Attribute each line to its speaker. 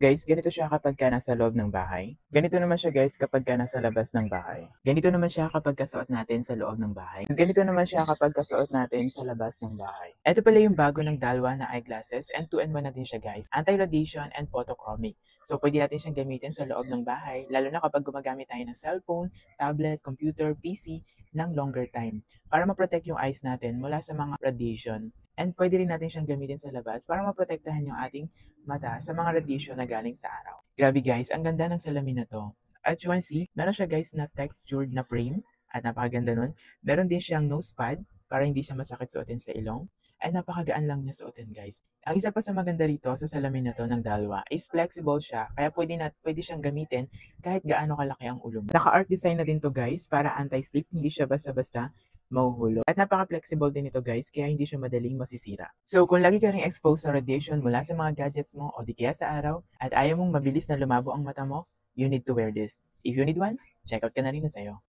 Speaker 1: Guys, ganito siya kapagka nasa loob ng bahay. Ganito naman siya guys kapagka nasa labas ng bahay. Ganito naman siya kapagka suot natin sa loob ng bahay. Ganito naman siya kapagka suot natin sa labas ng bahay. Ito pala yung bago ng Dalwa na eyeglasses and 2-in-1 na din siya guys. Anti-radiation and photochromic. So pwede natin siyang gamitin sa loob ng bahay lalo na kapag gumagamit tayo ng cellphone, tablet, computer, PC ng longer time para ma-protect yung eyes natin mula sa mga radiation. And pwede rin natin siyang gamitin sa labas para maprotektahan yung ating mata sa mga radiation na galing sa araw. Grabe guys, ang ganda ng salamin na to. At you can see, meron siya guys na textured na frame at napakaganda nun. Meron din siyang nose pad para hindi siya masakit suotin sa ilong. At napakagaan lang niya suotin guys. Ang isa pa sa maganda rito sa salamin na to ng Dalwa is flexible siya kaya pwede siyang gamitin kahit gaano kalaki ang ulo mo. Naka-art design na din to guys para anti-slip, hindi siya basta-basta mahuhulog. At napaka-flexible din ito guys, kaya hindi siya madaling masisira. So kung lagi ka rin exposed sa radiation mula sa mga gadgets mo o di kaya sa araw, at ayaw mong mabilis na lumabo ang mata mo, you need to wear this. If you need one, check out ka na rin na sa'yo.